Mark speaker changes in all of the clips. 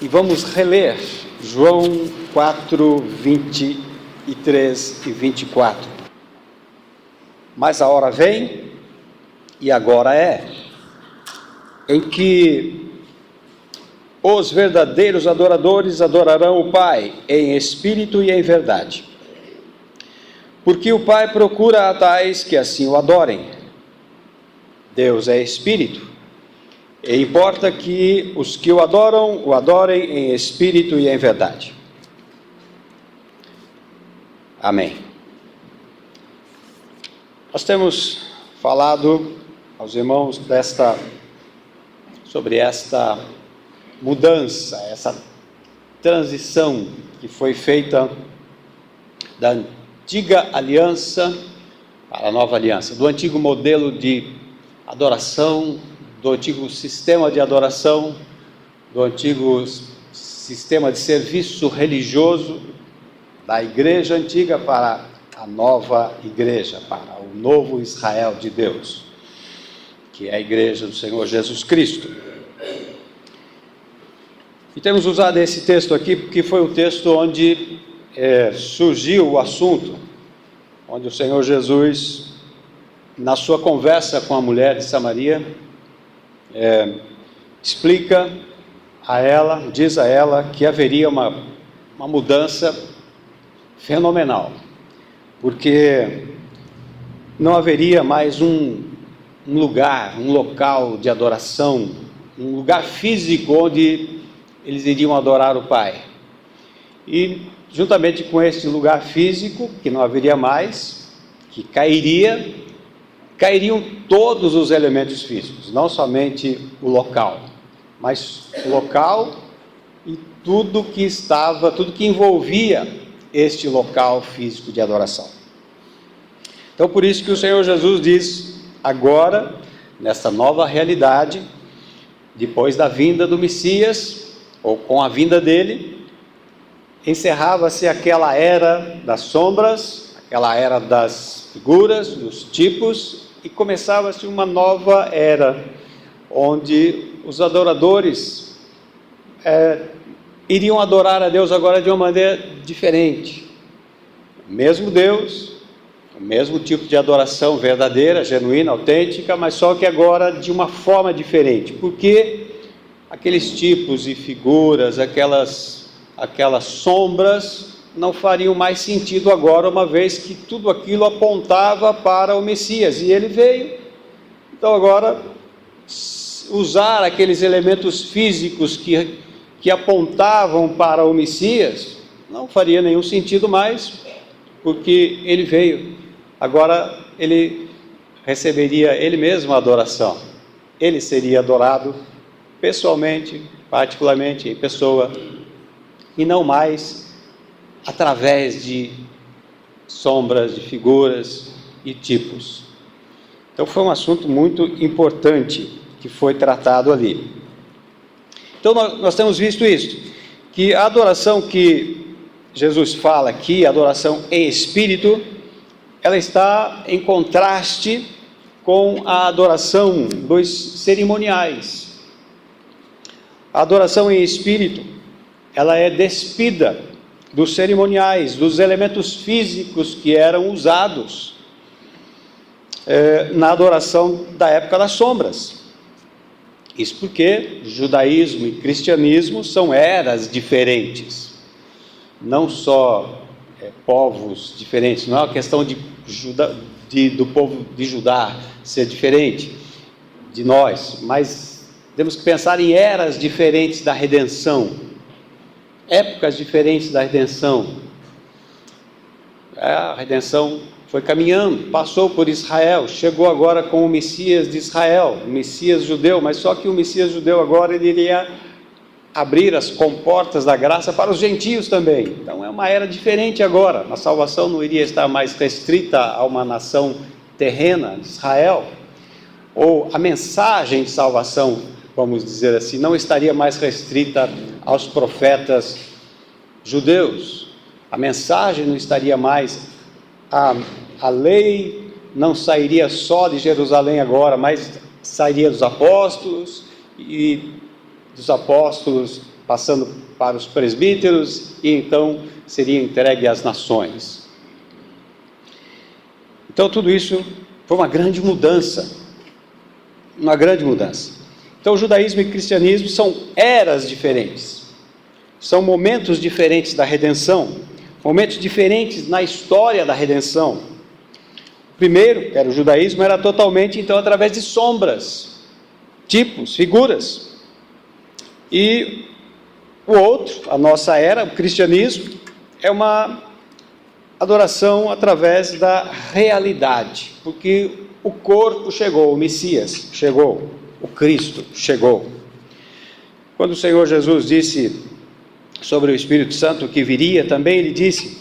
Speaker 1: e vamos reler João 4, 23 e 24. Mas a hora vem, e agora é, em que os verdadeiros adoradores adorarão o Pai em espírito e em verdade. Porque o Pai procura a tais que assim o adorem. Deus é espírito, e importa que os que o adorem em espírito e em verdade. Amém. Nós temos falado aos irmãos sobre esta mudança, essa transição que foi feita da antiga aliança para a nova aliança, do antigo modelo de adoração, do antigo sistema de adoração, do antigo sistema de serviço religioso da igreja antiga para a nova igreja, para o novo Israel de Deus, que é a igreja do Senhor Jesus Cristo. E temos usado esse texto aqui porque foi o texto onde surgiu o assunto, onde o Senhor Jesus, na sua conversa com a mulher de Samaria, explica a ela, diz a ela que haveria uma mudança fenomenal, porque não haveria mais um local de adoração, um lugar físico onde eles iriam adorar o Pai. E juntamente com esse lugar físico, que não haveria mais, que cairiam todos os elementos físicos, não somente o local, mas o local e tudo que envolvia este local físico de adoração. Então, por isso que o Senhor Jesus diz, agora, nessa nova realidade, depois da vinda do Messias, ou com a vinda dele, encerrava-se aquela era das sombras, aquela era das figuras, dos tipos, e começava-se uma nova era, onde os adoradores iriam adorar a Deus agora de uma maneira diferente. O mesmo Deus, o mesmo tipo de adoração verdadeira, genuína, autêntica, mas só que agora de uma forma diferente, porque aqueles tipos e figuras, aquelas sombras não fariam mais sentido agora, uma vez que tudo aquilo apontava para o Messias, e ele veio. Então agora, usar aqueles elementos físicos que apontavam para o Messias, não faria nenhum sentido mais, porque ele veio. Agora ele receberia ele mesmo a adoração, ele seria adorado pessoalmente, particularmente em pessoa, e não mais através de sombras, de figuras e tipos. Então foi um assunto muito importante que foi tratado ali. Então nós temos visto isso, que a adoração que Jesus fala aqui, a adoração em espírito, ela está em contraste com a adoração dos cerimoniais. A adoração em espírito, ela é despida dos cerimoniais, dos elementos físicos que eram usados na adoração da época das sombras. Isso porque judaísmo e cristianismo são eras diferentes, não só povos diferentes, não é uma questão do povo de Judá ser diferente de nós, mas temos que pensar em eras diferentes da redenção, épocas diferentes da redenção. A redenção foi caminhando, passou por Israel, chegou agora com o Messias de Israel, o Messias judeu, mas só que o Messias judeu agora ele iria abrir as comportas da graça para os gentios também. Então é uma era diferente agora. A salvação não iria estar mais restrita a uma nação terrena de Israel, ou a mensagem de salvação, vamos dizer assim, não estaria mais restrita aos profetas judeus. A mensagem não estaria mais, a lei não sairia só de Jerusalém agora, mas sairia dos apóstolos, e dos apóstolos passando para os presbíteros e então seria entregue às nações. Então tudo isso foi uma grande mudança, uma grande mudança. Então o judaísmo e o cristianismo são eras diferentes, são momentos diferentes da redenção, momentos diferentes na história da redenção. O primeiro, que era o judaísmo, era totalmente então através de sombras, tipos, figuras. E o outro, a nossa era, o cristianismo, é uma adoração através da realidade, porque o corpo chegou, o Messias chegou, o Cristo chegou. Quando o Senhor Jesus disse sobre o Espírito Santo que viria, também ele disse,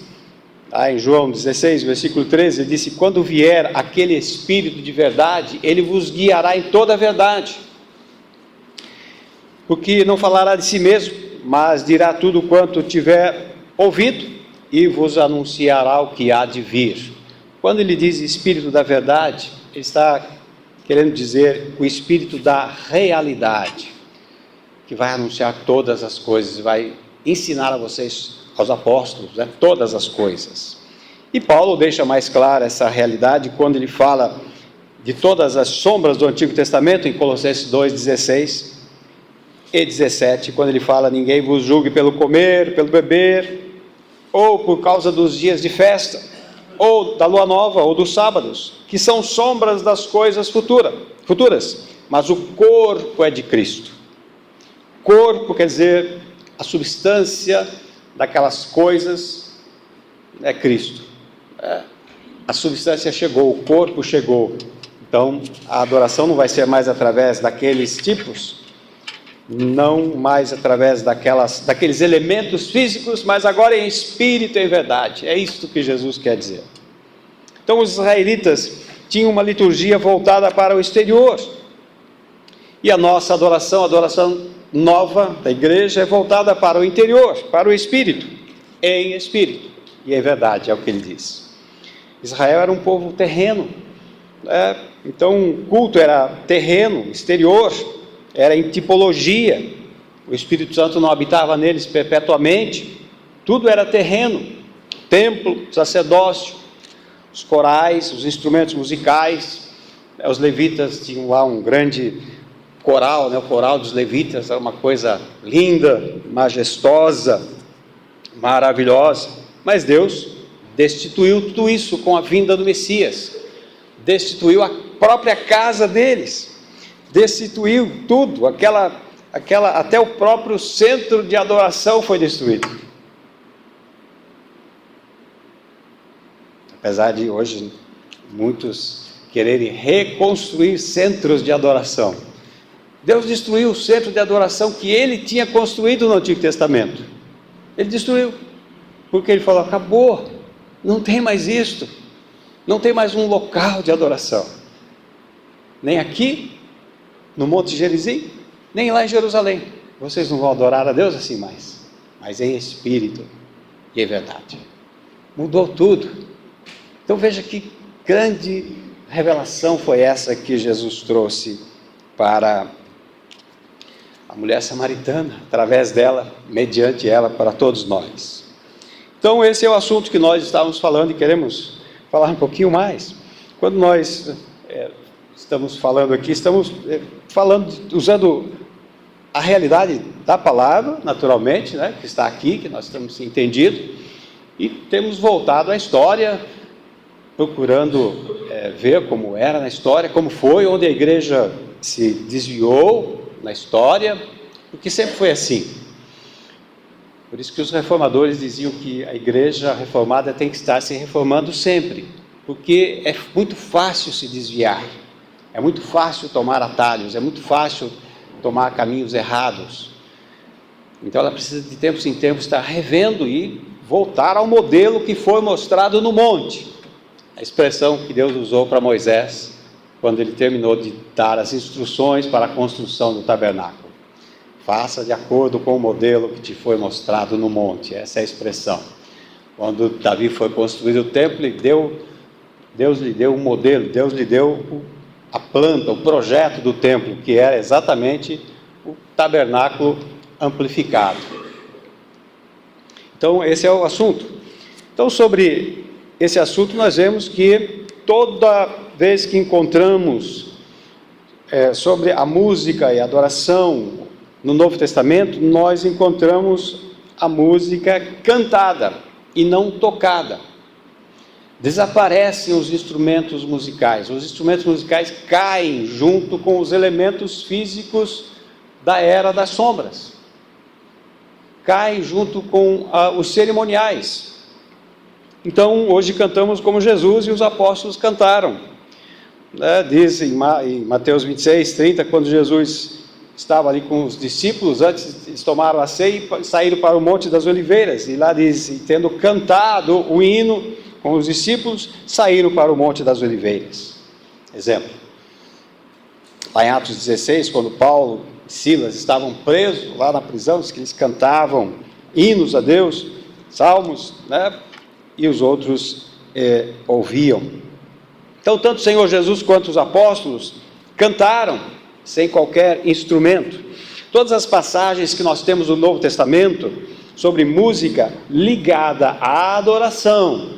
Speaker 1: em João 16, versículo 13, ele disse: quando vier aquele Espírito de verdade, ele vos guiará em toda a verdade, porque não falará de si mesmo, mas dirá tudo quanto tiver ouvido, e vos anunciará o que há de vir. Quando ele diz Espírito da verdade, ele está querendo dizer o Espírito da realidade, que vai anunciar todas as coisas, vai ensinar a vocês, aos apóstolos, todas as coisas. E Paulo deixa mais clara essa realidade quando ele fala de todas as sombras do Antigo Testamento, em Colossenses 2, 16 e 17, quando ele fala: ninguém vos julgue pelo comer, pelo beber, ou por causa dos dias de festa, ou da lua nova, ou dos sábados, que são sombras das coisas futuras, mas o corpo é de Cristo. Corpo quer dizer a substância daquelas coisas é Cristo. A substância chegou, o corpo chegou. Então a adoração não vai ser mais através daqueles tipos, não mais através daqueles elementos físicos, mas agora em espírito e em verdade. É isso que Jesus quer dizer. Então os israelitas tinham uma liturgia voltada para o exterior, e a nossa adoração, a adoração nova da igreja, é voltada para o interior, para o espírito, em espírito e em verdade, é o que ele diz. Israel era um povo terreno, então o culto era terreno, exterior, era em tipologia. O Espírito Santo não habitava neles perpetuamente, tudo era terreno, templo, sacerdócio, os corais, os instrumentos musicais. Os levitas tinham lá um grande coral, o coral dos levitas era uma coisa linda, majestosa, maravilhosa. Mas Deus destituiu tudo isso com a vinda do Messias, destituiu a própria casa deles, destituiu tudo, até o próprio centro de adoração foi destruído. Apesar de hoje muitos quererem reconstruir centros de adoração, Deus destruiu o centro de adoração que ele tinha construído no Antigo Testamento. Ele destruiu, porque ele falou: acabou, não tem mais isto, não tem mais um local de adoração, nem aqui no Monte Gerizim, nem lá em Jerusalém. Vocês não vão adorar a Deus assim mais, mas em espírito e em verdade. Mudou tudo. Então veja que grande revelação foi essa que Jesus trouxe para a mulher samaritana, através dela, mediante ela, para todos nós. Então esse é o assunto que nós estávamos falando e queremos falar um pouquinho mais. Quando nós estamos falando aqui, estamos falando, usando a realidade da palavra, naturalmente, que está aqui, que nós temos entendido, e temos voltado à história, procurando ver como era na história, como foi, onde a igreja se desviou na história, porque sempre foi assim. Por isso que os reformadores diziam que a igreja reformada tem que estar se reformando sempre, porque é muito fácil se desviar, é muito fácil tomar atalhos, é muito fácil tomar caminhos errados. Então ela precisa de tempos em tempos estar revendo e voltar ao modelo que foi mostrado no monte. A expressão que Deus usou para Moisés, quando ele terminou de dar as instruções para a construção do tabernáculo: faça de acordo com o modelo que te foi mostrado no monte. Essa é a expressão. Quando Davi foi construir o templo, Deus lhe deu um modelo, Deus lhe deu a planta, o projeto do templo, que era exatamente o tabernáculo amplificado. Então, esse é o assunto. Então, sobre esse assunto, nós vemos que toda vez que encontramos sobre a música e a adoração no Novo Testamento, nós encontramos a música cantada e não tocada. Desaparecem os instrumentos musicais caem junto com os elementos físicos da era das sombras, caem junto com os cerimoniais. Então, hoje cantamos como Jesus e os apóstolos cantaram, diz em Mateus 26, 30, quando Jesus estava ali com os discípulos, antes eles tomaram a ceia e saíram para o Monte das Oliveiras, e lá diz, e tendo cantado o hino com os discípulos, saíram para o Monte das Oliveiras. Exemplo, lá em Atos 16, quando Paulo e Silas estavam presos lá na prisão, diz que eles cantavam hinos a Deus, salmos, e os outros ouviam. Então, tanto o Senhor Jesus quanto os apóstolos cantaram sem qualquer instrumento. Todas as passagens que nós temos no Novo Testamento sobre música ligada à adoração,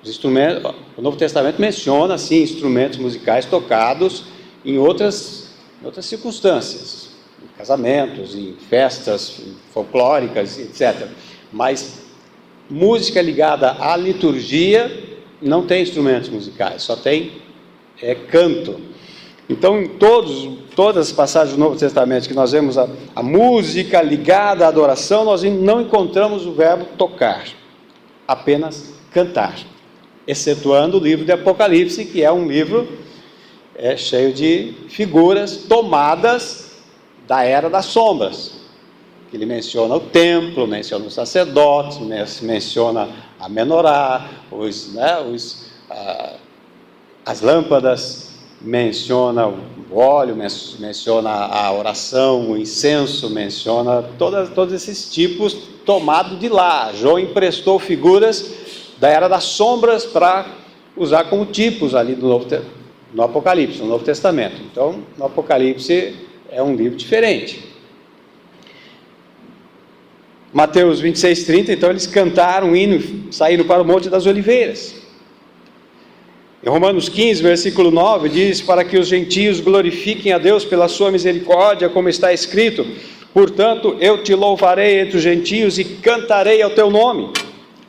Speaker 1: os instrumentos, o Novo Testamento menciona, sim, instrumentos musicais tocados em outras circunstâncias, em casamentos, em festas folclóricas, etc. Mas música ligada à liturgia não tem instrumentos musicais, só tem canto. Então, em todas as passagens do Novo Testamento que nós vemos a música ligada à adoração, nós não encontramos o verbo tocar, apenas cantar, excetuando o livro de Apocalipse, que é um livro cheio de figuras tomadas da era das sombras. Ele menciona o templo, menciona os sacerdotes, menciona a menorá, as lâmpadas, menciona o óleo, menciona a oração, o incenso, menciona todos esses tipos tomados de lá. João emprestou figuras da era das sombras para usar como tipos ali no Apocalipse, no Novo Testamento. Então, no Apocalipse é um livro diferente. Mateus 26, 30, então eles cantaram um hino, saíram para o Monte das Oliveiras. Em Romanos 15, versículo 9, diz, para que os gentios glorifiquem a Deus pela sua misericórdia, como está escrito, portanto, eu te louvarei entre os gentios e cantarei ao teu nome.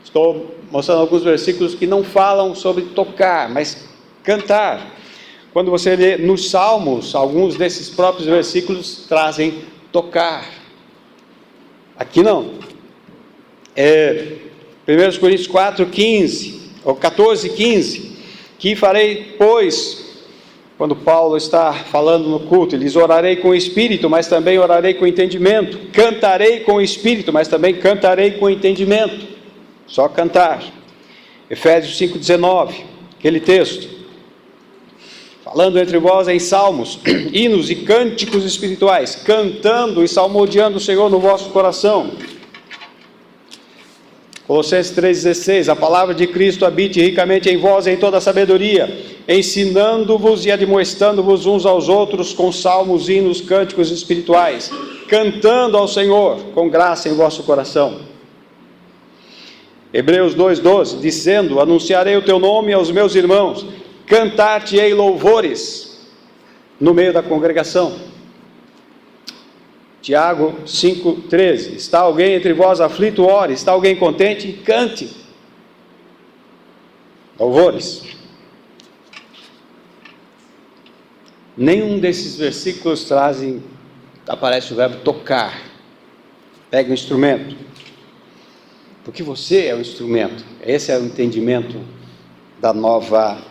Speaker 1: Estou mostrando alguns versículos que não falam sobre tocar, mas cantar. Quando você lê nos Salmos, alguns desses próprios versículos trazem tocar. Aqui não. 1 Coríntios 4, 15, ou 14, 15, que farei, pois, quando Paulo está falando no culto, ele diz, orarei com o Espírito, mas também orarei com entendimento, cantarei com o Espírito, mas também cantarei com entendimento, só cantar. Efésios 5, 19, aquele texto, falando entre vós em salmos, hinos e cânticos espirituais, cantando e salmodiando o Senhor no vosso coração. Colossenses 3,16, a palavra de Cristo habite ricamente em vós em toda a sabedoria, ensinando-vos e admoestando-vos uns aos outros com salmos, hinos, cânticos espirituais, cantando ao Senhor com graça em vosso coração. Hebreus 2,12, dizendo, anunciarei o teu nome aos meus irmãos, cantar-te-ei louvores no meio da congregação. Tiago 5,13, está alguém entre vós aflito, ore, está alguém contente, cante. Louvores. Nenhum desses versículos aparece o verbo tocar. Pega um instrumento, porque você é o instrumento. Esse é o entendimento da nova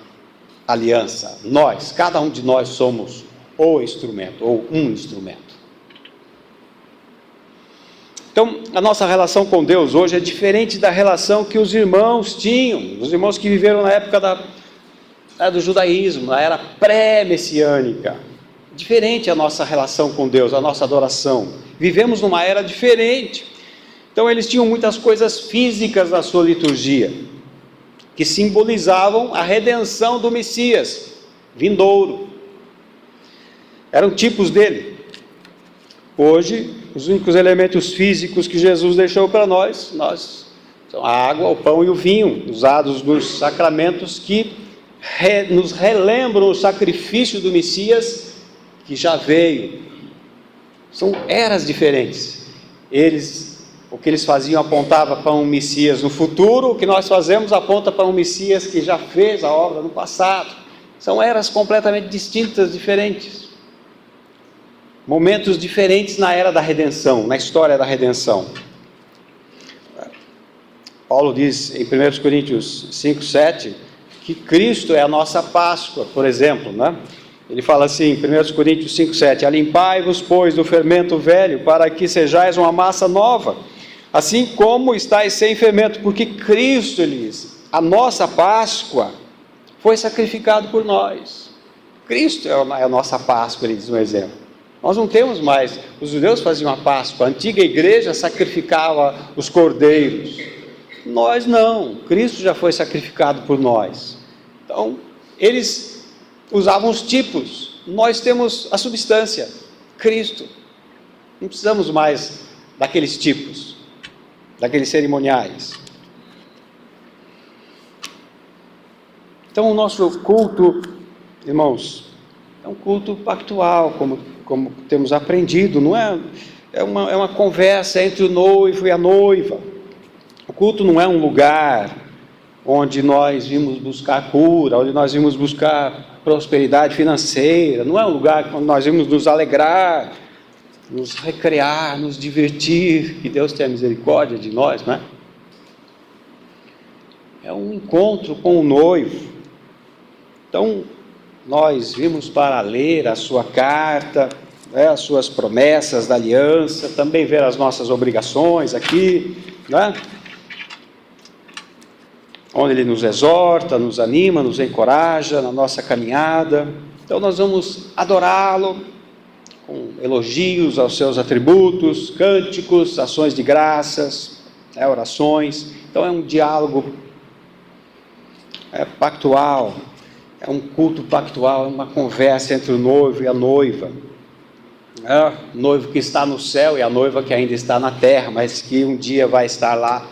Speaker 1: aliança. Nós, cada um de nós somos o instrumento, ou um instrumento. Então, a nossa relação com Deus hoje é diferente da relação que os irmãos tinham, os irmãos que viveram na época do judaísmo, na era pré-messiânica. Diferente a nossa relação com Deus, a nossa adoração. Vivemos numa era diferente. Então, eles tinham muitas coisas físicas na sua liturgia, que simbolizavam a redenção do Messias vindouro. Eram tipos dele. Hoje, Os únicos elementos físicos que Jesus deixou para nós são a água, o pão e o vinho, usados nos sacramentos que nos relembram o sacrifício do Messias que já veio. São eras diferentes. O que eles faziam apontava para um Messias no futuro, o que nós fazemos aponta para um Messias que já fez a obra no passado. São eras completamente distintas, diferentes. Momentos diferentes na era da redenção, na história da redenção. Paulo diz em 1 Coríntios 5:7 que Cristo é a nossa Páscoa, por exemplo, né? Ele fala assim, em 1 Coríntios 5:7, alimpai-vos, pois, do fermento velho, para que sejais uma massa nova, assim como estáis sem fermento, porque Cristo, ele diz, a nossa Páscoa, foi sacrificado por nós. Cristo é a nossa Páscoa, ele diz um exemplo. Nós não temos mais, os judeus faziam a Páscoa, a antiga igreja sacrificava os cordeiros. Nós não, Cristo já foi sacrificado por nós. Então, eles usavam os tipos, nós temos a substância, Cristo. Não precisamos mais daqueles tipos, daqueles cerimoniais. Então o nosso culto, irmãos, é um culto pactual, como temos aprendido, não é? É uma conversa entre o noivo e a noiva. O culto não é um lugar onde nós vimos buscar cura, onde nós vimos buscar prosperidade financeira, não é um lugar onde nós vimos nos alegrar, nos recrear, nos divertir, que Deus tenha misericórdia de nós, não é? É um encontro com o noivo. Então, nós vimos para ler a sua carta, as suas promessas da aliança, também ver as nossas obrigações aqui, né? Onde ele nos exorta, nos anima, nos encoraja na nossa caminhada. Então nós vamos adorá-lo com elogios aos seus atributos, cânticos, ações de graças, orações. Então é um diálogo pactual, é um culto pactual, é uma conversa entre o noivo e a noiva. O noivo que está no céu e a noiva que ainda está na terra, mas que um dia vai estar lá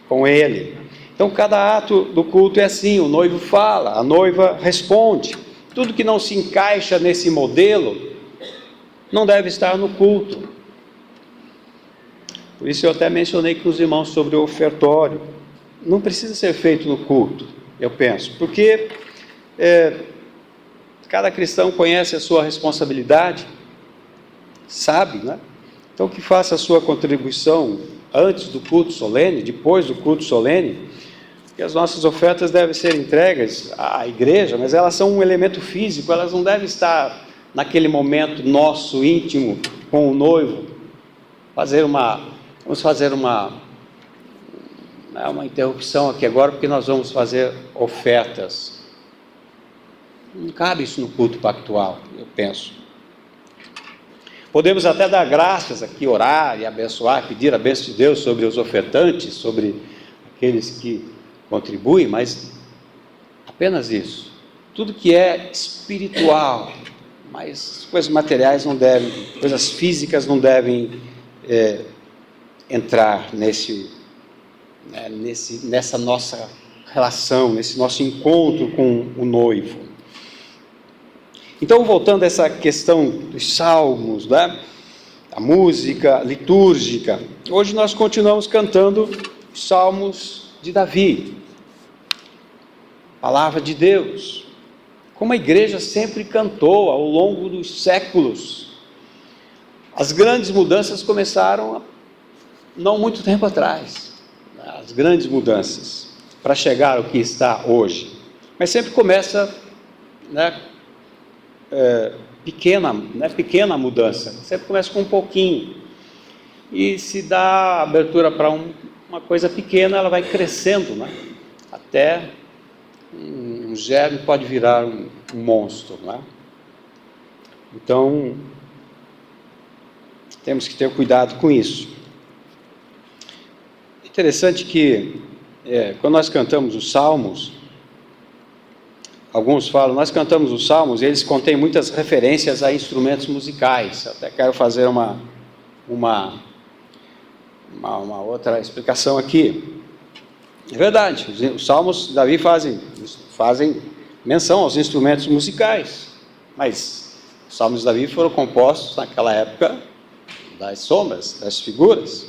Speaker 1: com ele. Então cada ato do culto é assim, o noivo fala, a noiva responde. Tudo que não se encaixa nesse modelo não deve estar no culto. Por isso eu até mencionei com os irmãos sobre o ofertório. Não precisa ser feito no culto, eu penso, porque cada cristão conhece a sua responsabilidade, sabe, né? Então que faça a sua contribuição antes do culto solene, depois do culto solene, que as nossas ofertas devem ser entregues à igreja, mas elas são um elemento físico, elas não devem estar naquele momento nosso, íntimo, com o noivo. Vamos fazer uma interrupção aqui agora, porque nós vamos fazer ofertas. Não cabe isso no culto pactual, eu penso. Podemos até dar graças aqui, orar e abençoar, pedir a bênção de Deus sobre os ofertantes, sobre aqueles que contribui, mas apenas isso. Tudo que é espiritual, mas coisas materiais não devem, coisas físicas não devem entrar nessa nossa relação, nesse nosso encontro com o noivo. Então, voltando a essa questão dos salmos, né? A música litúrgica, hoje nós continuamos cantando os salmos de Davi, palavra de Deus, como a igreja sempre cantou ao longo dos séculos. As grandes mudanças começaram não muito tempo atrás, as grandes mudanças, para chegar ao que está hoje, mas sempre começa, pequena mudança, sempre começa com um pouquinho, e se dá abertura para uma coisa pequena, ela vai crescendo, né? Até um germe pode virar um monstro, né? Então, temos que ter cuidado com isso. Interessante que, quando nós cantamos os salmos, alguns falam, nós cantamos os salmos, e eles contêm muitas referências a instrumentos musicais. Até quero fazer uma uma outra explicação aqui. É verdade, os salmos de Davi fazem menção aos instrumentos musicais, mas os salmos de Davi foram compostos naquela época das sombras, das figuras.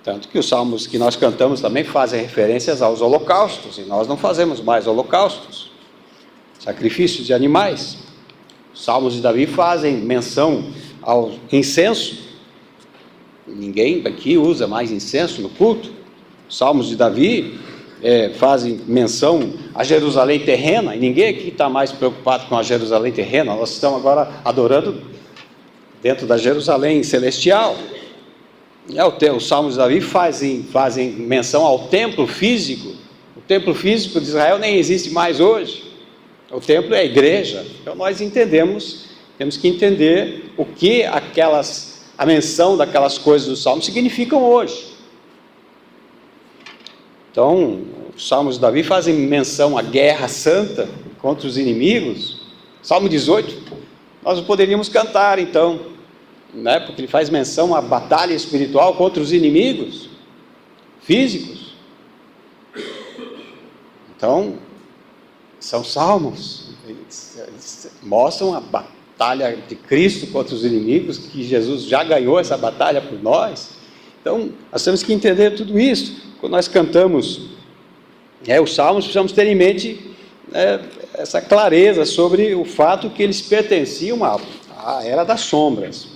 Speaker 1: Tanto que os salmos que nós cantamos também fazem referências aos holocaustos, e nós não fazemos mais holocaustos, sacrifícios de animais. Os salmos de Davi fazem menção ao incenso. Ninguém aqui usa mais incenso no culto. Os salmos de Davi fazem menção a Jerusalém terrena, e ninguém aqui está mais preocupado com a Jerusalém terrena. Nós estamos agora adorando dentro da Jerusalém celestial. Os salmos de Davi fazem menção ao templo físico. O templo físico de Israel nem existe mais hoje. O templo é a igreja. Então nós temos que entender o que a menção daquelas coisas do salmo significam hoje. Então, os salmos de Davi fazem menção à guerra santa contra os inimigos. Salmo 18, nós poderíamos cantar então, né? Porque ele faz menção à batalha espiritual contra os inimigos físicos. Então, são salmos, eles mostram a batalha de Cristo contra os inimigos, que Jesus já ganhou essa batalha por nós. Então, nós temos que entender tudo isso. Quando nós cantamos os salmos, precisamos ter em mente essa clareza sobre o fato que eles pertenciam à era das sombras.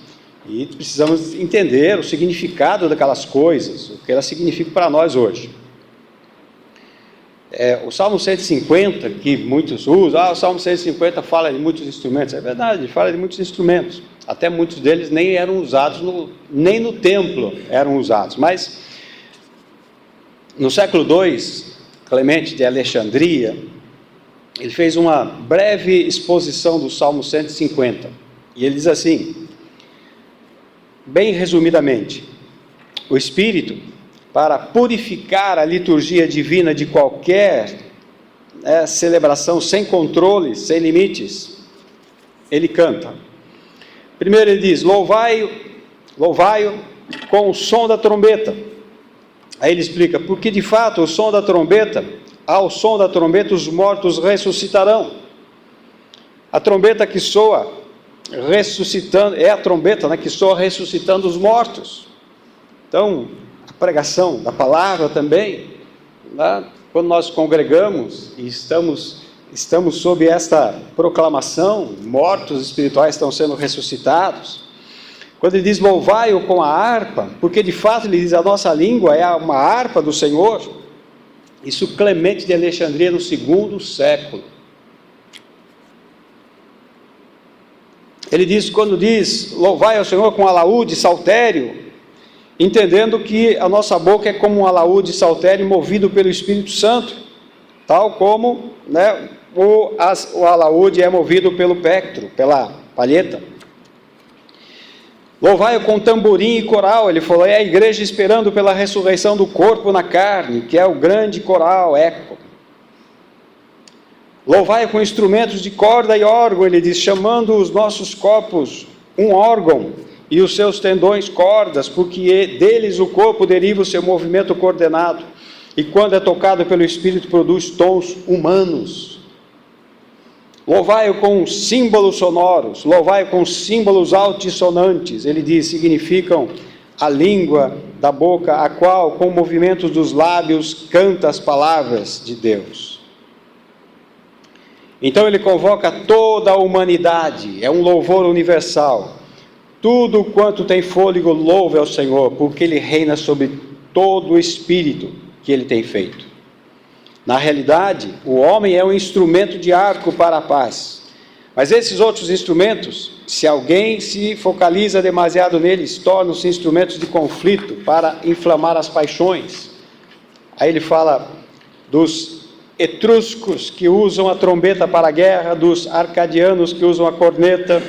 Speaker 1: E precisamos entender o significado daquelas coisas, o que elas significam para nós hoje. O Salmo 150, que muitos usam, o Salmo 150 fala de muitos instrumentos. É verdade, ele fala de muitos instrumentos. Até muitos deles nem eram usados, nem no templo eram usados. Mas, no século II, Clemente de Alexandria, ele fez uma breve exposição do Salmo 150. E ele diz assim, bem resumidamente: o Espírito, para purificar a liturgia divina de qualquer celebração sem controle, sem limites, ele canta. Primeiro ele diz, louvai-o com o som da trombeta. Aí ele explica, porque de fato ao som da trombeta os mortos ressuscitarão. A trombeta que soa ressuscitando, é a trombeta que soa ressuscitando os mortos. Então, a pregação da palavra também, quando nós congregamos e estamos sob esta proclamação, mortos espirituais estão sendo ressuscitados. Quando ele diz louvai-o com a harpa, porque de fato ele diz a nossa língua é uma harpa do Senhor. Isso Clemente de Alexandria no segundo século. Ele diz, quando diz louvai ao Senhor com alaúde, saltério, entendendo que a nossa boca é como um alaúde saltério movido pelo Espírito Santo, tal como o alaúde é movido pelo pectro, pela palheta. Louvai-o com tamborim e coral, ele falou, é a igreja esperando pela ressurreição do corpo na carne, que é o grande coral, eco. Louvai-o com instrumentos de corda e órgão, ele diz, chamando os nossos corpos um órgão, e os seus tendões cordas, porque deles o corpo deriva o seu movimento coordenado, e quando é tocado pelo Espírito produz tons humanos. Louvai-o com símbolos sonoros, louvai-o com símbolos altissonantes, ele diz, significam a língua da boca, a qual, com movimentos dos lábios, canta as palavras de Deus. Então ele convoca toda a humanidade, é um louvor universal. Tudo quanto tem fôlego louve ao Senhor, porque Ele reina sobre todo o espírito que Ele tem feito. Na realidade, o homem é um instrumento de arco para a paz. Mas esses outros instrumentos, se alguém se focaliza demasiado neles, tornam-se instrumentos de conflito para inflamar as paixões. Aí ele fala dos etruscos que usam a trombeta para a guerra, dos arcadianos que usam a corneta,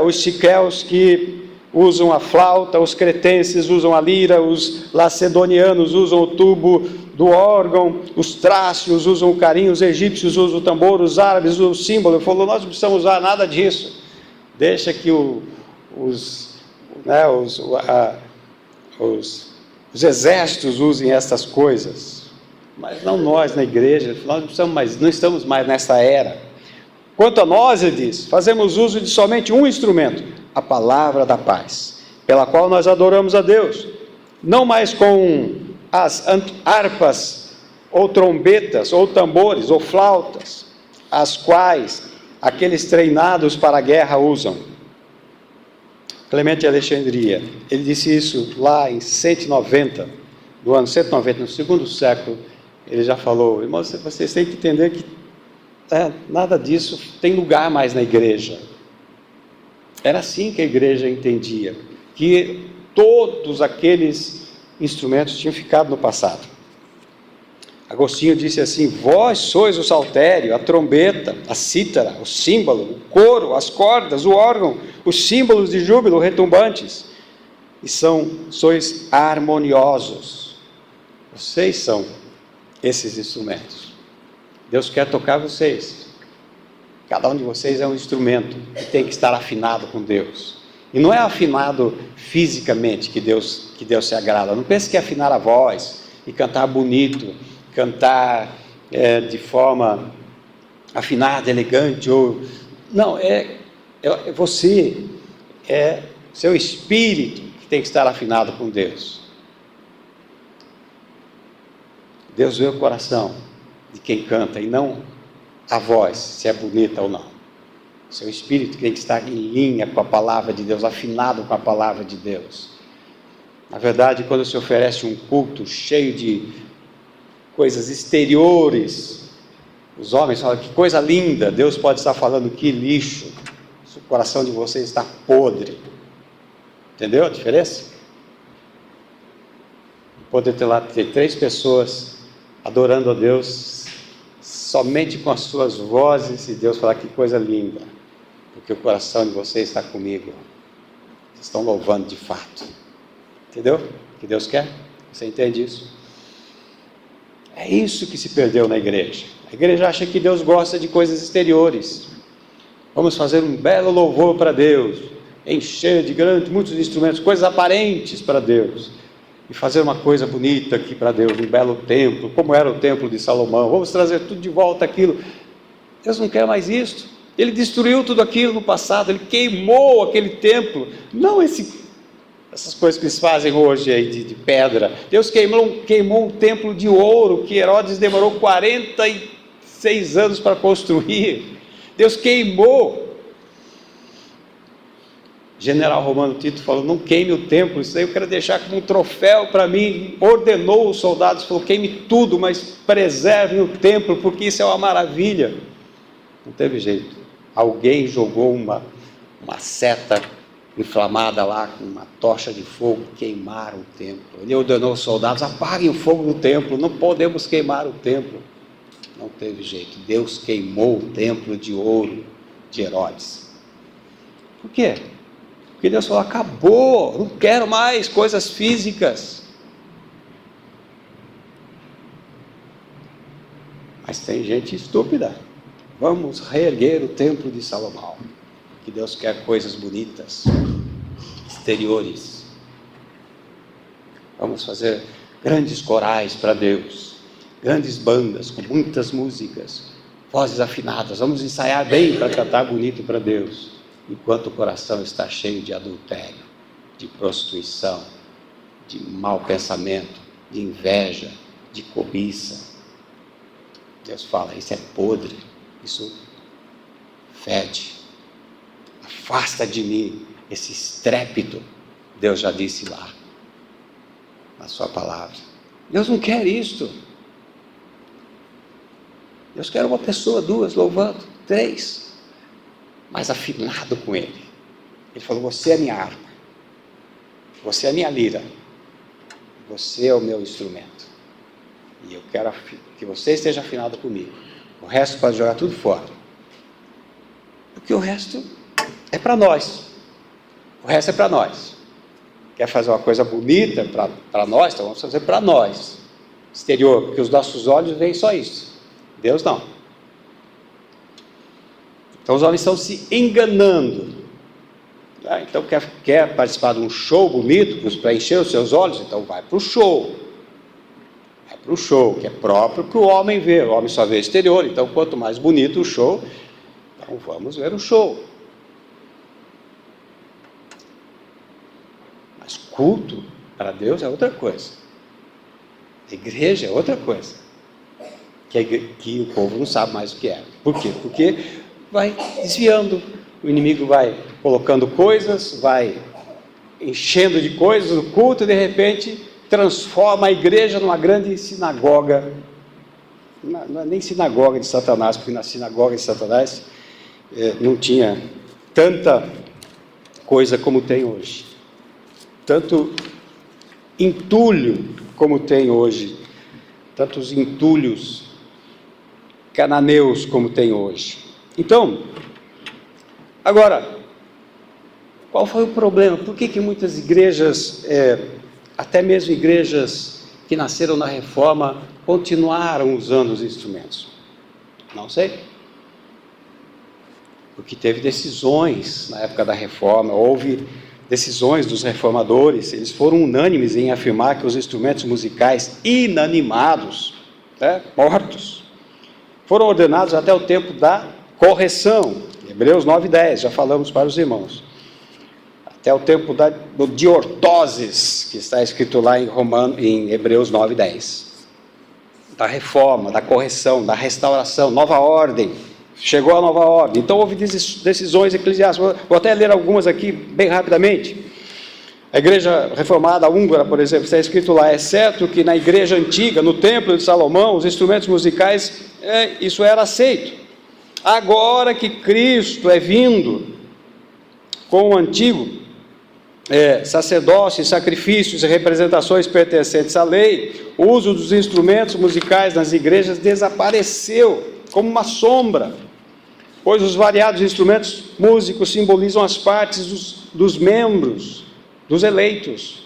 Speaker 1: os siqueus que usam a flauta, os cretenses usam a lira, os lacedonianos usam o tubo do órgão, os trácios usam o carinho, os egípcios usam o tambor, os árabes usam o símbolo. Ele falou, nós não precisamos usar nada disso, deixa que né, os exércitos usem essas coisas, mas não nós na igreja. Nós não estamos mais nessa era. Quanto a nós, ele diz, fazemos uso de somente um instrumento, a palavra da paz, pela qual nós adoramos a Deus, não mais com as harpas, ou trombetas, ou tambores, ou flautas, as quais aqueles treinados para a guerra usam. Clemente de Alexandria, ele disse isso lá em 190, no ano 190, no segundo século, ele já falou, irmãos, vocês têm que entender que nada disso tem lugar mais na igreja. Era assim que a igreja entendia, que todos aqueles instrumentos tinham ficado no passado. Agostinho disse assim: vós sois o saltério, a trombeta, a cítara, o símbolo, o coro, as cordas, o órgão, os símbolos de júbilo retumbantes, e sois harmoniosos. Vocês são esses instrumentos. Deus quer tocar vocês. Cada um de vocês é um instrumento que tem que estar afinado com Deus. E não é afinado fisicamente que Deus se agrada. Não pense que é afinar a voz e cantar bonito, cantar de forma afinada, elegante, não, você, seu espírito que tem que estar afinado com Deus. Deus vê o coração de quem canta e não a voz, se é bonita ou não. Seu espírito tem que estar em linha com a palavra de Deus, afinado com a palavra de Deus. Na verdade, quando se oferece um culto cheio de coisas exteriores, os homens falam, que coisa linda. Deus pode estar falando, que lixo, o coração de vocês está podre. Entendeu a diferença? Poder ter 3 pessoas adorando a Deus somente com as suas vozes, e Deus falar, que coisa linda, porque o coração de vocês está comigo, vocês estão louvando de fato. Entendeu o que Deus quer? Você entende isso? É isso que se perdeu na igreja. A igreja acha que Deus gosta de coisas exteriores. Vamos fazer um belo louvor para Deus, encher de muitos instrumentos, coisas aparentes para Deus, e fazer uma coisa bonita aqui para Deus, um belo templo, como era o templo de Salomão. Vamos trazer tudo de volta aquilo. Deus não quer mais isso. Ele destruiu tudo aquilo no passado, ele queimou aquele templo, não essas coisas que eles fazem hoje aí de pedra. Deus queimou um templo de ouro que Herodes demorou 46 anos para construir. Deus queimou. General Romano Tito falou, não queime o templo, isso aí eu quero deixar como um troféu para mim. Ordenou os soldados, falou, queime tudo, mas preservem o templo, porque isso é uma maravilha. Não teve jeito. Alguém jogou uma seta inflamada lá, com uma tocha de fogo, queimaram o templo. Ele ordenou os soldados, apaguem o fogo do templo, não podemos queimar o templo. Não teve jeito, Deus queimou o templo de ouro de Herodes. Por quê? Porque Deus falou, acabou, não quero mais coisas físicas. Mas tem gente estúpida. Vamos reerguer o templo de Salomão, que Deus quer coisas bonitas, exteriores. Vamos fazer grandes corais para Deus, grandes bandas com muitas músicas, vozes afinadas. Vamos ensaiar bem para cantar bonito para Deus, enquanto o coração está cheio de adultério, de prostituição, de mau pensamento, de inveja, de cobiça. Deus fala, isso é podre, isso fede. Afasta de mim esse estrépito. Deus já disse lá na sua palavra. Deus não quer isto. Deus quer uma pessoa, 2 louvando, 3, mas afinado com Ele. Ele falou, você é minha arma, você é minha lira, você é o meu instrumento, e eu quero que você esteja afinado comigo. O resto pode jogar tudo fora, porque o resto é para nós. O resto é para nós. Quer fazer uma coisa bonita para nós? Então vamos fazer para nós. Exterior, porque os nossos olhos veem só isso. Deus não. Então os homens estão se enganando. Tá? Então, quer participar de um show bonito para encher os seus olhos? Então vai para o show. Vai para o show, que é próprio para o homem ver. O homem só vê o exterior, então quanto mais bonito o show, então vamos ver o show. Mas culto para Deus é outra coisa. Igreja é outra coisa. Que o povo não sabe mais o que é. Por quê? Porque vai desviando. O inimigo vai colocando coisas, vai enchendo de coisas no culto e de repente transforma a igreja numa grande sinagoga. Não é nem sinagoga de Satanás, porque na sinagoga de Satanás não tinha tanta coisa como tem hoje. Tanto entulho como tem hoje. Tantos entulhos cananeus como tem hoje. Então, agora, qual foi o problema? Por que muitas igrejas, até mesmo igrejas que nasceram na Reforma, continuaram usando os instrumentos? Não sei. Porque teve decisões na época da Reforma, houve decisões dos reformadores, eles foram unânimes em afirmar que os instrumentos musicais inanimados, mortos, foram ordenados até o tempo da correção. Hebreus 9:10, já falamos para os irmãos. Até o tempo do diortoses, que está escrito lá em Hebreus 9:10. Da reforma, da correção, da restauração, nova ordem. Chegou a nova ordem. Então houve decisões eclesiásticas. Vou até ler algumas aqui bem rapidamente. A igreja reformada húngara, por exemplo, está escrito lá: é certo que na igreja antiga, no templo de Salomão, os instrumentos musicais, isso era aceito. Agora que Cristo é vindo com o antigo sacerdócio, sacrifícios e representações pertencentes à lei, o uso dos instrumentos musicais nas igrejas desapareceu como uma sombra, pois os variados instrumentos músicos simbolizam as partes dos membros, dos eleitos.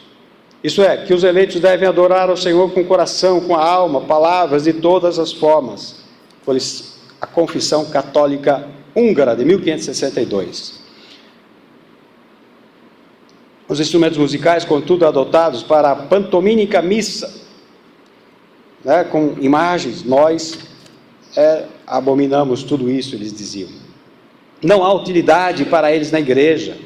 Speaker 1: Isso é, que os eleitos devem adorar ao Senhor com o coração, com a alma, palavras de todas as formas. Por isso, a Confissão Católica Húngara, de 1562. Os instrumentos musicais, contudo, adotados para a pantomínica missa, com imagens, nós abominamos tudo isso, eles diziam. Não há utilidade para eles na igreja.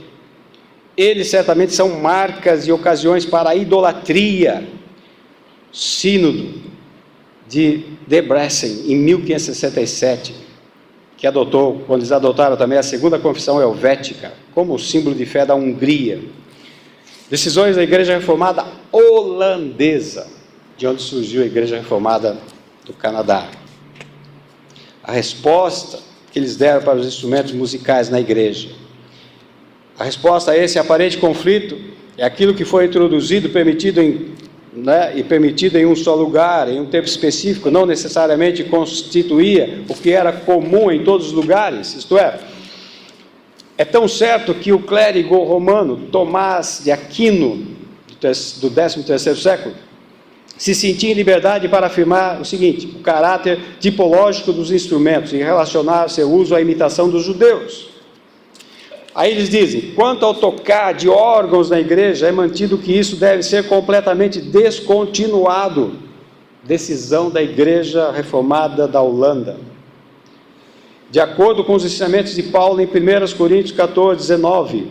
Speaker 1: Eles certamente são marcas e ocasiões para a idolatria. Sínodo de Debrecen, em 1567, que adotou, quando eles adotaram também a segunda confissão helvética, como símbolo de fé da Hungria. Decisões da Igreja Reformada Holandesa, de onde surgiu a Igreja Reformada do Canadá. A resposta que eles deram para os instrumentos musicais na igreja. A resposta a esse aparente conflito é aquilo que foi introduzido, permitido em um só lugar, em um tempo específico, não necessariamente constituía o que era comum em todos os lugares. Isto é tão certo que o clérigo romano Tomás de Aquino, do 13º século, se sentia em liberdade para afirmar o seguinte: o caráter tipológico dos instrumentos e relacionar seu uso à imitação dos judeus. Aí eles dizem: quanto ao tocar de órgãos na igreja, é mantido que isso deve ser completamente descontinuado. Decisão da Igreja Reformada da Holanda. De acordo com os ensinamentos de Paulo em 1 Coríntios 14:19,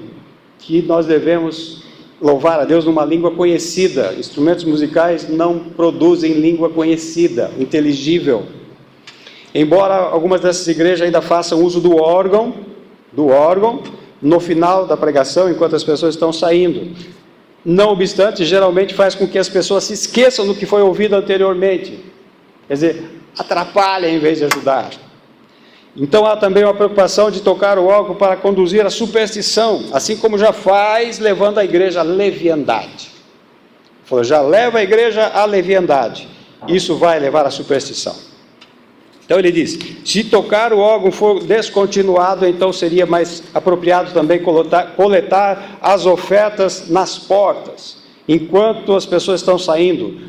Speaker 1: que nós devemos louvar a Deus numa língua conhecida. Instrumentos musicais não produzem língua conhecida, inteligível. Embora algumas dessas igrejas ainda façam uso do órgão, no final da pregação, enquanto as pessoas estão saindo. Não obstante, geralmente faz com que as pessoas se esqueçam do que foi ouvido anteriormente. Quer dizer, atrapalha em vez de ajudar. Então há também uma preocupação de tocar o órgão para conduzir a superstição, assim como já faz, levando a igreja à leviandade. Já leva a igreja à leviandade. Isso vai levar à superstição. Então ele diz: se tocar o órgão for descontinuado, então seria mais apropriado também coletar as ofertas nas portas, enquanto as pessoas estão saindo,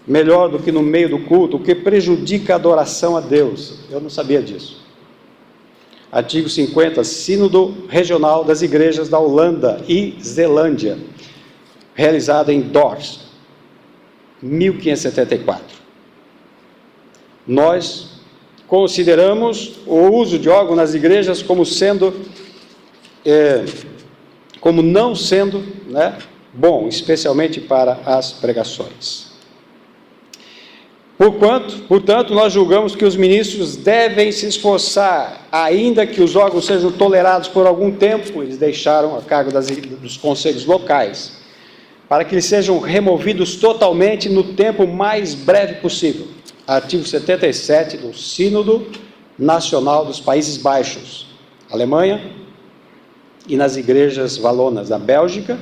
Speaker 1: melhor do que no meio do culto, o que prejudica a adoração a Deus. Eu não sabia disso. Artigo 50, Sínodo Regional das Igrejas da Holanda e Zelândia, realizado em Dordrecht, 1574. Nós consideramos o uso de órgão nas igrejas como não sendo, né, bom, especialmente para as pregações. Portanto, nós julgamos que os ministros devem se esforçar, ainda que os órgãos sejam tolerados por algum tempo, eles deixaram a cargo dos conselhos locais, para que eles sejam removidos totalmente no tempo mais breve possível. Artigo 77 do Sínodo Nacional dos Países Baixos, Alemanha, e nas igrejas walonas da Bélgica,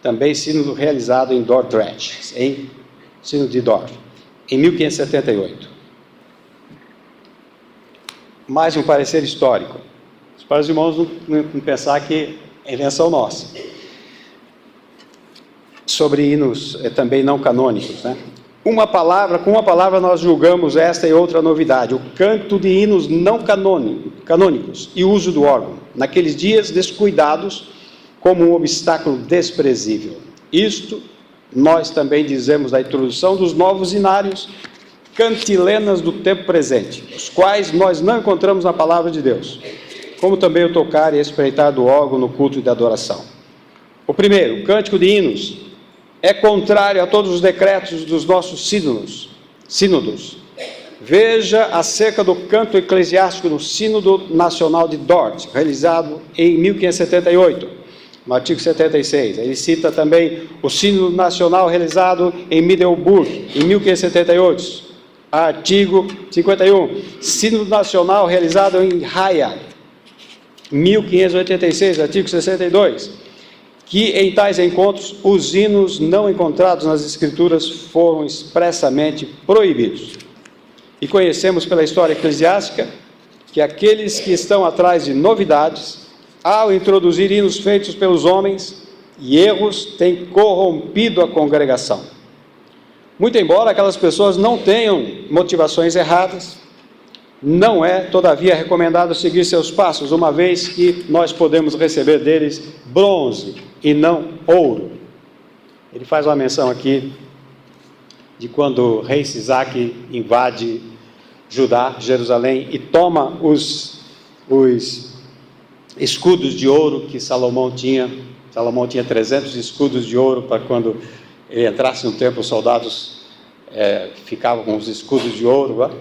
Speaker 1: também sínodo realizado em Dordrecht, em Sínodo de Dordrecht, em 1578. Mais um parecer histórico, para os irmãos não pensar que é invenção nossa. Sobre hinos também não canônicos, né? Com uma palavra nós julgamos esta e outra novidade: o canto de hinos não canônicos e o uso do órgão, naqueles dias descuidados, como um obstáculo desprezível. Isto nós também dizemos da introdução dos novos hinários, cantilenas do tempo presente, os quais nós não encontramos na palavra de Deus, como também o tocar e espreitar do órgão no culto de adoração. O primeiro, o cântico de hinos, é contrário a todos os decretos dos nossos sínodos. Veja acerca do canto eclesiástico no Sínodo Nacional de Dordrecht, realizado em 1578, no artigo 76. Ele cita também o Sínodo Nacional realizado em Middelburg, em 1578, artigo 51. Sínodo Nacional realizado em Haia, 1586, artigo 62. Que em tais encontros os hinos não encontrados nas Escrituras foram expressamente proibidos. E conhecemos pela história eclesiástica que aqueles que estão atrás de novidades, ao introduzir hinos feitos pelos homens e erros, têm corrompido a congregação. Muito embora aquelas pessoas não tenham motivações erradas, não é, todavia, recomendado seguir seus passos, uma vez que nós podemos receber deles bronze e não ouro. Ele faz uma menção aqui de quando o rei Sisaque invade Judá, Jerusalém, e toma os escudos de ouro que Salomão tinha. Salomão tinha 300 escudos de ouro para quando ele entrasse no templo, os soldados ficavam com os escudos de ouro.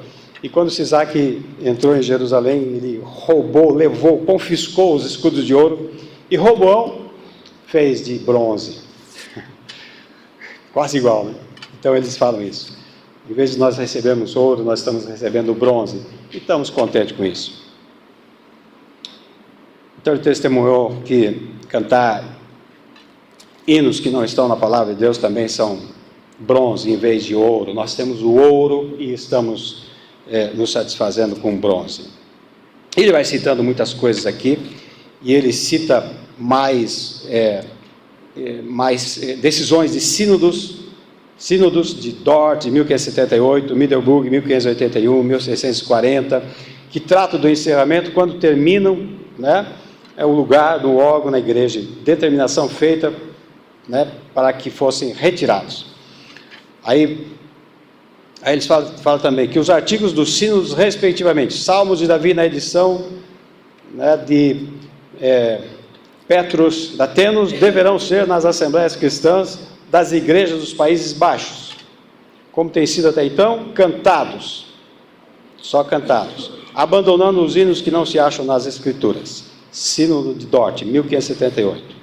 Speaker 1: E quando Sisaque entrou em Jerusalém, ele roubou, confiscou os escudos de ouro, e Roboão fez de bronze. Quase igual, né? Então eles falam isso. Em vez de nós recebermos ouro, nós estamos recebendo bronze. E estamos contentes com isso. Então ele testemunhou que cantar hinos que não estão na palavra de Deus também são bronze em vez de ouro. Nós temos o ouro e estamos nos satisfazendo com bronze. Ele vai citando muitas coisas aqui, e ele cita mais decisões de sínodos de Dordrecht, 1578, Middelburg, 1581, 1640, que tratam do encerramento quando terminam, né, o lugar do órgão na igreja, determinação feita, né, para que fossem retirados. Aí eles falam também que os artigos dos sínodos, respectivamente, Salmos de Davi na edição, né, de Petrus da Tenos, deverão ser nas assembleias cristãs das igrejas dos Países Baixos, como tem sido até então, cantados, só cantados, abandonando os hinos que não se acham nas Escrituras. Sínodo de Dordrecht, 1578.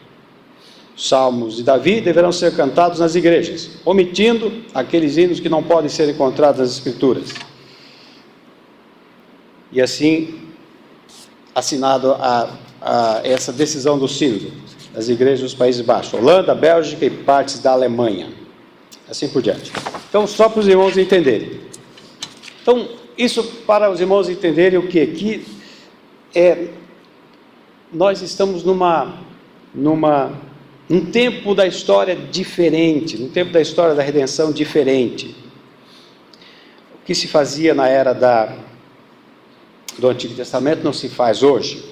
Speaker 1: Salmos de Davi deverão ser cantados nas igrejas, omitindo aqueles hinos que não podem ser encontrados nas Escrituras. E assim, assinado essa decisão do Sínodo das igrejas dos Países Baixos, Holanda, Bélgica e partes da Alemanha, assim por diante. Então, só para os irmãos entenderem. Então, isso para os irmãos entenderem o quê? Que nós estamos num tempo da história diferente, num tempo da história da redenção diferente. O que se fazia na era do Antigo Testamento não se faz hoje.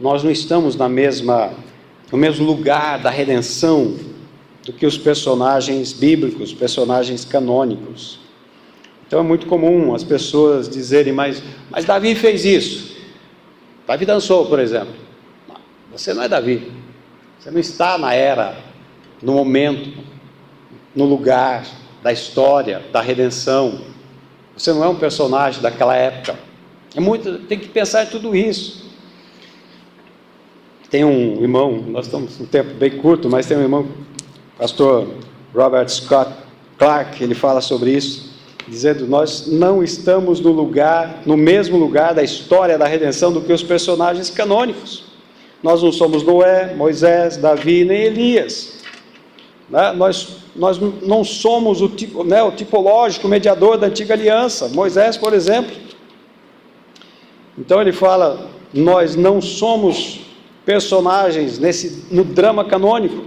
Speaker 1: Nós não estamos no mesmo lugar da redenção do que os personagens bíblicos, personagens canônicos. Então é muito comum as pessoas dizerem, mas Davi fez isso. Davi dançou, por exemplo. Você não é Davi. Você não está na era, no momento, no lugar da história, da redenção. Você não é um personagem daquela época. Tem que pensar em tudo isso. Tem um irmão, nós estamos um tempo bem curto, mas tem um irmão, pastor Robert Scott Clark, ele fala sobre isso, dizendo: nós não estamos no mesmo lugar da história da redenção do que os personagens canônicos. Nós não somos Noé, Moisés, Davi, nem Elias. Nós não somos o tipológico mediador da antiga aliança, Moisés, por exemplo. Então ele fala, nós não somos personagens no drama canônico.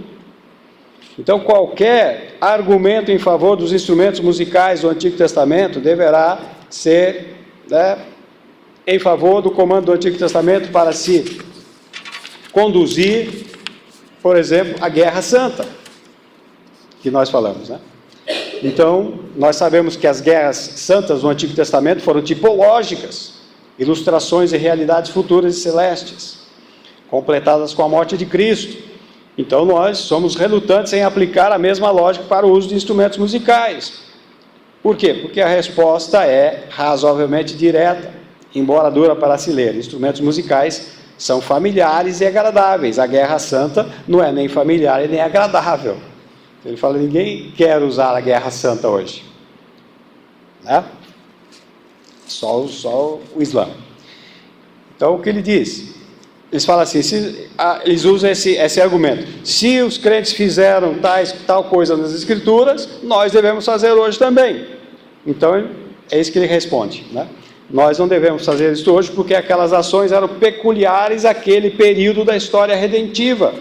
Speaker 1: Então qualquer argumento em favor dos instrumentos musicais do Antigo Testamento deverá ser em favor do comando do Antigo Testamento para se conduzir, por exemplo, a Guerra Santa, que nós falamos, Então, nós sabemos que as guerras santas do Antigo Testamento foram tipológicas, ilustrações de realidades futuras e celestes, completadas com a morte de Cristo. Então, nós somos relutantes em aplicar a mesma lógica para o uso de instrumentos musicais. Por quê? Porque a resposta é razoavelmente direta, embora dura para se ler. Instrumentos musicais são familiares e agradáveis. A Guerra Santa não é nem familiar e nem agradável. Ele fala, ninguém quer usar a Guerra Santa hoje. Só o Islã. Então, o que ele diz? Eles falam assim, eles usam esse argumento. Se os crentes fizeram tal coisa nas Escrituras, nós devemos fazer hoje também. Então, é isso que ele responde, Nós não devemos fazer isso hoje porque aquelas ações eram peculiares àquele período da história redentiva.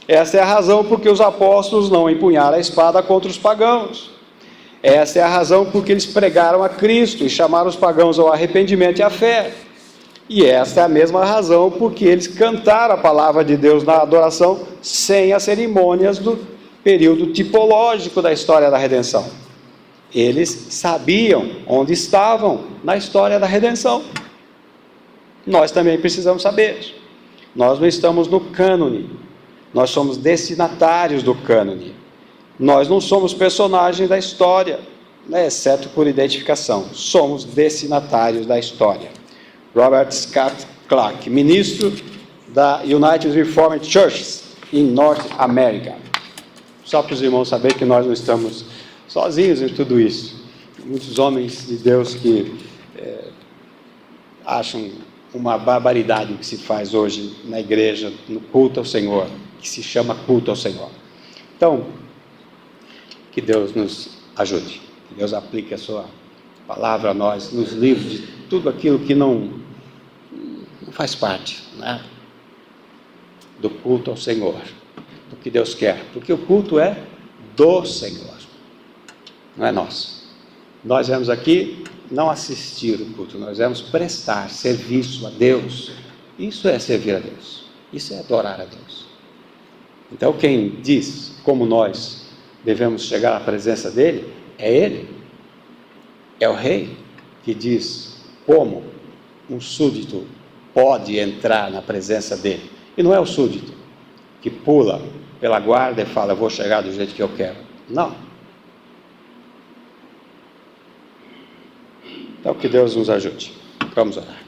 Speaker 1: Essa é a razão porque os apóstolos não empunharam a espada contra os pagãos. Essa é a razão porque eles pregaram a Cristo e chamaram os pagãos ao arrependimento e à fé. E essa é a mesma razão porque eles cantaram a palavra de Deus na adoração sem as cerimônias do período tipológico da história da redenção. Eles sabiam onde estavam na história da redenção. Nós também precisamos saber. Nós não estamos no cânone. Nós somos destinatários do cânone. Nós não somos personagens da história, exceto por identificação. Somos destinatários da história. Robert Scott Clark, ministro da United Reformed Churches em North America. Só para os irmãos saberem que nós não estamos sozinhos em tudo isso. Muitos homens de Deus que acham uma barbaridade o que se faz hoje na igreja, no culto ao Senhor, que se chama culto ao Senhor. Então, que Deus nos ajude, que Deus aplique a sua palavra a nós, nos livre de tudo aquilo que não faz parte do culto ao Senhor, do que Deus quer, porque o culto é do Senhor, não é nosso. Nós viemos aqui não assistir o culto, nós viemos prestar serviço a Deus. Isso é servir a Deus, isso é adorar a Deus. Então quem diz como nós devemos chegar à presença dele, é ele, é o rei que diz como um súdito pode entrar na presença dele, e não é o súdito que pula pela guarda e fala, vou chegar do jeito que eu quero, não. Então que Deus nos ajude, vamos orar.